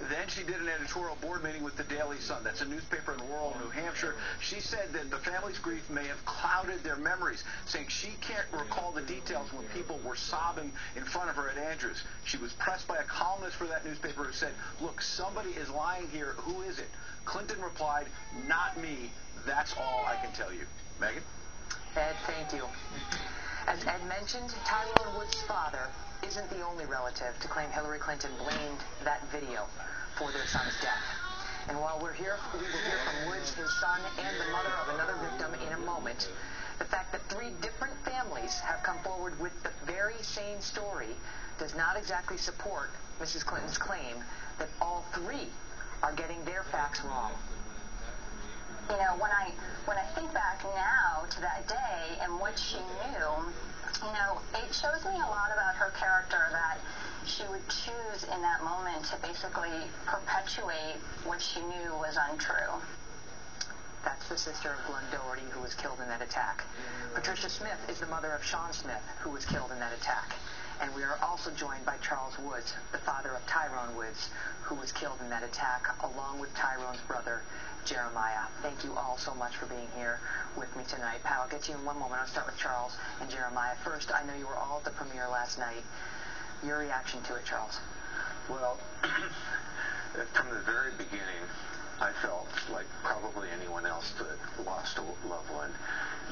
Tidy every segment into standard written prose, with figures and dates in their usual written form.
Then she did an editorial board meeting with the Daily Sun. That's a newspaper in rural New Hampshire. She said that the family's grief may have clouded their memories, saying she can't recall the details when people were sobbing in front of her at Andrews. She was pressed by a columnist for that newspaper who said, look, somebody is lying here. Who is it? Clinton replied, not me. That's all I can tell you. Megan? Ed, thank you. As Ed mentioned, Tyrone Woods' father isn't the only relative to claim Hillary Clinton blamed that video for their son's death. And while we will hear from Woods, his son, and the mother of another victim in a moment, the fact that 3 different families have come forward with the very same story does not exactly support Mrs. Clinton's claim that all 3 are getting their facts wrong. You know, when I think back now to that day and what she knew, you know, it shows me a lot about her character that she would choose in that moment to basically perpetuate what she knew was untrue. That's the sister of Glenn Doherty, who was killed in that attack. Patricia Smith is the mother of Sean Smith, who was killed in that attack. And we are also joined by Charles Woods, the father of Tyrone Woods, who was killed in that attack, along with Tyrone's brother, Jeremiah. Thank you all so much for being here with me tonight. Pat, I'll get to you in one moment. I'll start with Charles and Jeremiah. First, I know you were all at the premiere last night. Your reaction to it, Charles? Well, from the very beginning, I felt like probably anyone else that lost a loved one.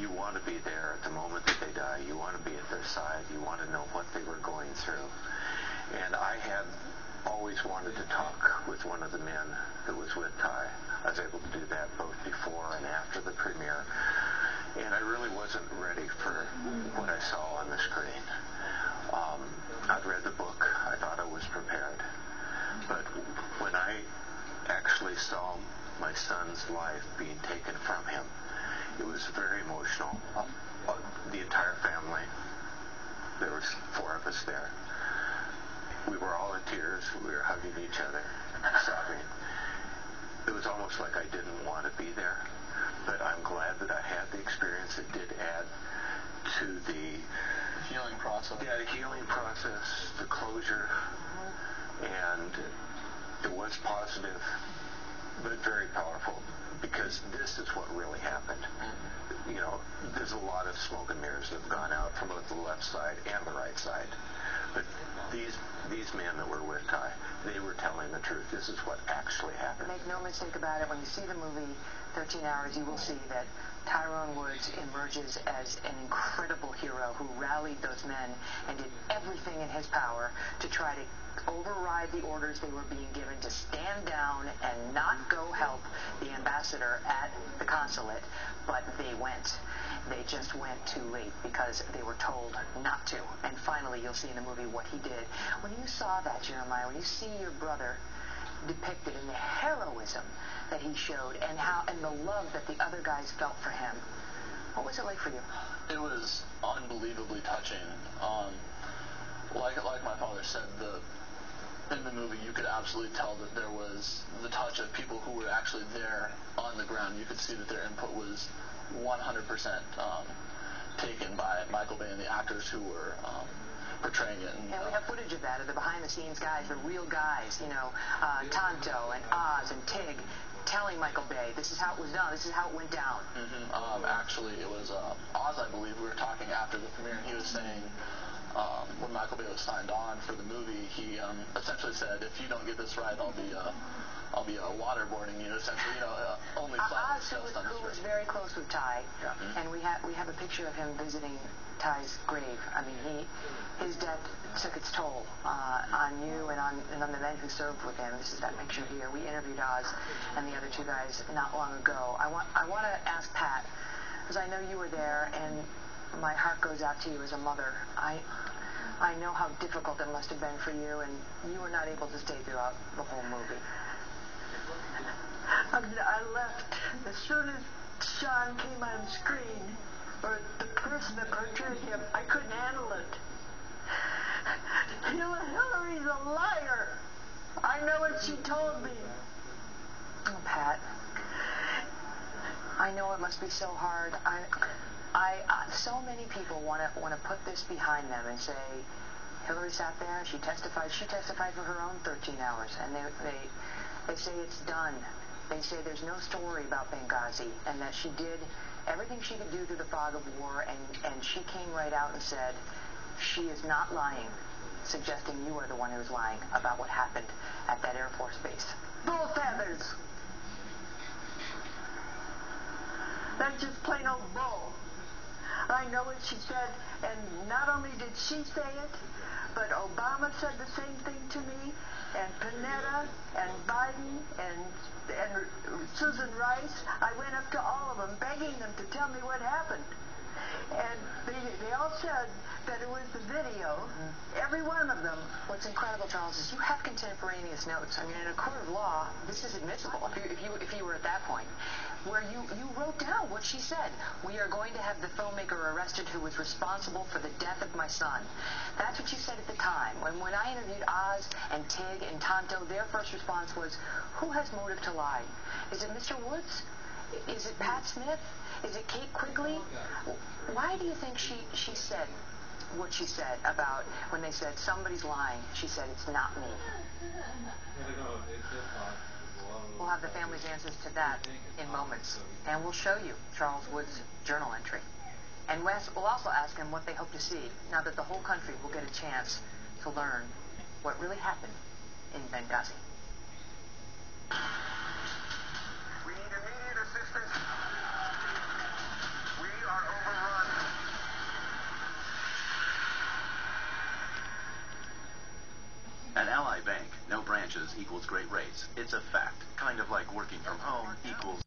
You want to be there at the moment that they die. You want to be at their side. You want to know what they were going through. And I had always wanted to talk with one of the men that was with Ty. I was able to do that both before and after the premiere. And I really wasn't ready for what I saw on the screen. I'd read the book. I thought I was prepared. But when I actually saw my son's life being taken from him, it was very emotional. The entire family, there was 4 of us there. We were all in tears. We were hugging each other, sobbing. It was almost like I didn't want to be there, but I'm glad that I had the experience. It did add to the healing process. Yeah, the healing process, the closure, and it was positive, but very powerful, because this is what really happened. You know, there's a lot of smoke and mirrors that have gone out from both the left side and the right side, but these men that were with Ty, they were telling the truth. This is what actually happened. Make no mistake about it, when you see the movie 13 Hours, you will see that Tyrone Woods emerges as an incredible hero who rallied those men and did everything in his power to try to override the orders they were being given to stand down and not go help the ambassador at the consulate, but they went. They just went too late because they were told not to. And finally, you'll see in the movie what he did. When you saw that, Jeremiah, when you see your brother depicted in the heroism that he showed and the love that the other guys felt for him, what was it like for you? It was unbelievably touching. Like my father said, in the movie, you could absolutely tell that there was the touch of people who were actually there on the ground. You could see that their input was 100% taken by Michael Bay and the actors who were portraying it. And we have footage of that, of the behind-the-scenes guys, the real guys, you know, Tonto and Oz and Tig, telling Michael Bay, this is how it was done, this is how it went down. Actually, it was Oz, I believe, we were talking after the premiere, and he was saying, when Michael Bay was signed on for the movie, he essentially said, if you don't get this right, I'll be waterboarding you, essentially, you know, only Oz, who was very close with Ty, and we have a picture of him visiting Ty's grave. I mean, his death took its toll on you and on the men who served with him. This is that picture here. We interviewed Oz and the other 2 guys not long ago. I want to ask Pat, because I know you were there, and my heart goes out to you as a mother. I know how difficult it must have been for you, and you were not able to stay throughout the whole movie. I left as soon as Sean came on screen, or the person that portrayed him. I couldn't handle it. You know, Hillary's a liar. I know what she told me. Oh, Pat, I know it must be so hard. So many people want to put this behind them and say, Hillary sat there. She testified. She testified for her own 13 hours, and they say it's done. They say there's no story about Benghazi, and that she did everything she could do through the fog of war, and she came right out and said she is not lying, suggesting you are the one who's lying about what happened at that Air Force base. Bull feathers. That's just plain old bull. I know what she said, and not only did she say it, but Obama said the same thing to me, and Panetta, and Biden, and Susan Rice. I went up to all of them, begging them to tell me what happened. And they all said that it was the video, every one of them. What's incredible, Charles, is you have contemporaneous notes. I mean, in a court of law, this is admissible if you were at that point, where you wrote down what she said. We are going to have the filmmaker arrested who was responsible for the death of my son. That's what you said at the time. When I interviewed Oz and Tig and Tonto, their first response was, who has motive to lie? Is it Mr. Woods? Is it Pat Smith? Is it Kate Quigley? Why do you think she said what she said about when they said somebody's lying? She said, it's not me. We'll have the family's answers to that in moments. And we'll show you Charles Wood's journal entry. And we'll also ask him what they hope to see now that the whole country will get a chance to learn what really happened in Benghazi. We need immediate assistance. We are overrun. At Ally Bank, no branches equals great rates. It's a fact. Kind of like working from home equals